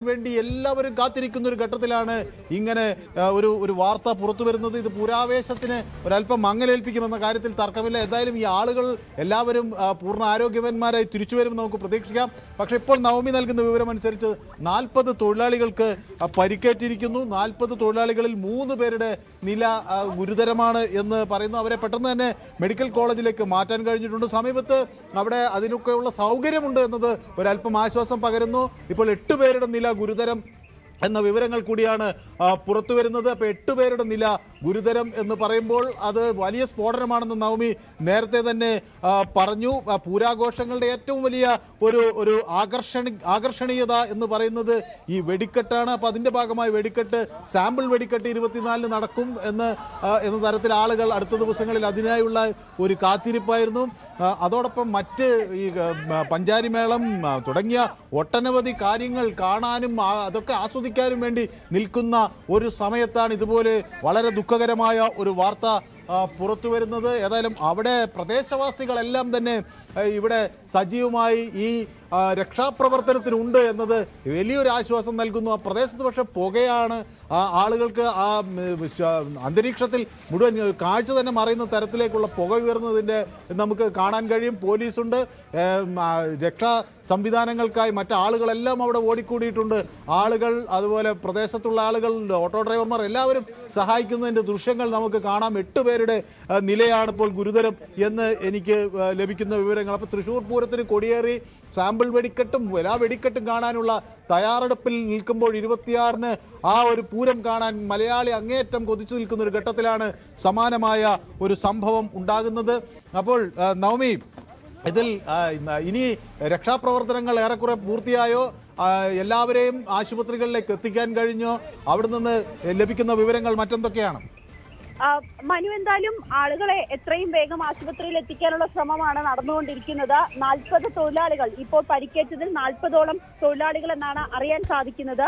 വേണ്ടി എല്ലാവരും കാത്തിരിക്കുന്ന ഒരു ഘട്ടത്തിലാണ് ഇങ്ങനെ ഒരു വാർത്ത പുറത്തു വരുന്നത്. ഇത് പുരാവേശത്തിന് ഒരല്പം മങ്ങലേൽപ്പിക്കുമെന്ന കാര്യത്തിൽ തർക്കമില്ല. എന്തായാലും ഈ ആളുകൾ എല്ലാവരും പൂർണ്ണ ആരോഗ്യവാന്മാരായി തിരിച്ചു വരുമെന്ന് നമുക്ക് പ്രതീക്ഷിക്കാം. പക്ഷേ ഇപ്പോൾ നവമി നൽകുന്ന വിവരമനുസരിച്ച് 40 തൊഴിലാളികൾക്ക് പരിക്കേറ്റിരിക്കുന്നു. 40 തൊഴിലാളികളിൽ 3 പേരുടെ നില ഗുരുതരമാണ് എന്ന് പറയുന്നു. അവരെ പെട്ടെന്ന് തന്നെ മെഡിക്കൽ കോളേജിലേക്ക് മാറ്റാൻ കഴിഞ്ഞിട്ടുണ്ട്. സമീപത്ത് അവിടെ അതിനൊക്കെയുള്ള സൗകര്യമുണ്ട് എന്നത് ഒരല്പം ആശ്വാസം പകരുന്നു. ഇപ്പോൾ 8 പേരുടെ നില ഗുരുതരം എന്ന വിവരങ്ങൾ കൂടിയാണ് പുറത്തു വരുന്നത്. അപ്പോൾ 8 പേരുടെ നില ഗുരുതരം എന്ന് പറയുമ്പോൾ അത് വലിയ സ്ഫോടനമാണെന്ന് നവമി നേരത്തെ തന്നെ പറഞ്ഞു. പൂരാഘോഷങ്ങളുടെ ഏറ്റവും വലിയ ഒരു ആകർഷണീയത എന്ന് പറയുന്നത് ഈ വെടിക്കെട്ടാണ്. അപ്പോൾ അതിൻ്റെ ഭാഗമായി വെടിക്കെട്ട്, സാമ്പിൾ വെടിക്കെട്ട് 24 നടക്കും എന്ന തരത്തിൽ ആളുകൾ അടുത്ത ദിവസങ്ങളിൽ അതിനായുള്ള ഒരു കാത്തിരിപ്പായിരുന്നു. അതോടൊപ്പം മറ്റ് ഈ പഞ്ചാരിമേളം തുടങ്ങിയ ഒട്ടനവധി കാര്യങ്ങൾ കാണാനും അതൊക്കെ ആസ്വദിക്കാനും വേണ്ടി നിൽക്കുന്ന ഒരു സമയത്താണ് ഇതുപോലെ വളരെ ദുഃഖകരമായ ഒരു വാർത്ത പുറത്തു വരുന്നത്. ഏതായാലും അവിടെ പ്രദേശവാസികളെല്ലാം തന്നെ ഇവിടെ സജീവമായി ഈ രക്ഷാപ്രവർത്തനത്തിനുണ്ട് എന്നത് വലിയൊരു ആശ്വാസം നൽകുന്നു. ആ പ്രദേശത്ത് പക്ഷേ പുകയാണ്. ആളുകൾക്ക് ആ അന്തരീക്ഷത്തിൽ മുഴുവൻ കാഴ്ച തന്നെ മറയുന്ന തരത്തിലേക്കുള്ള പുക ഉയർന്നതിൻ്റെ നമുക്ക് കാണാൻ കഴിയും. പോലീസുണ്ട്, രക്ഷാ സംവിധാനങ്ങൾക്കായി മറ്റാളുകളെല്ലാം അവിടെ ഓടിക്കൂടിയിട്ടുണ്ട്. ആളുകൾ, അതുപോലെ പ്രദേശത്തുള്ള ആളുകൾ, ഓട്ടോ ഡ്രൈവർമാർ എല്ലാവരും സഹായിക്കുന്നതിൻ്റെ ദൃശ്യങ്ങൾ നമുക്ക് കാണാം. 8 പേരുടെ നിലയാണ് ഇപ്പോൾ ഗുരുതരം എന്ന് എനിക്ക് ലഭിക്കുന്ന വിവരങ്ങൾ. അപ്പോൾ തൃശ്ശൂർ പൂരത്തിന് കൊടിയേറി സാമ്പിൾ വെടിക്കെട്ടും എല്ലാ വെടിക്കെട്ടും കാണാനുള്ള തയ്യാറെടുപ്പിൽ നിൽക്കുമ്പോൾ 26-ന് ആ ഒരു പൂരം കാണാൻ മലയാളി അങ്ങേയറ്റം കൊതിച്ചു നിൽക്കുന്ന ഒരു ഘട്ടത്തിലാണ് സമാനമായ ഒരു സംഭവം ഉണ്ടാകുന്നത്. അപ്പോൾ നവമി, ഇതിൽ ഇനി രക്ഷാപ്രവർത്തനങ്ങൾ ഏറെക്കുറെ പൂർത്തിയായോ? എല്ലാവരെയും ആശുപത്രികളിലേക്ക് എത്തിക്കാൻ കഴിഞ്ഞോ? അവിടെ നിന്ന് ലഭിക്കുന്ന വിവരങ്ങൾ മറ്റെന്തൊക്കെയാണ്? മനു, എന്തായാലും ആളുകളെ എത്രയും വേഗം ആശുപത്രിയിൽ എത്തിക്കാനുള്ള ശ്രമമാണ് നടന്നുകൊണ്ടിരിക്കുന്നത്. 40 തൊഴിലാളികൾ, ഇപ്പോൾ പരിക്കേറ്റതിൽ 40ഓളം തൊഴിലാളികൾ എന്നാണ് അറിയാൻ സാധിക്കുന്നത്.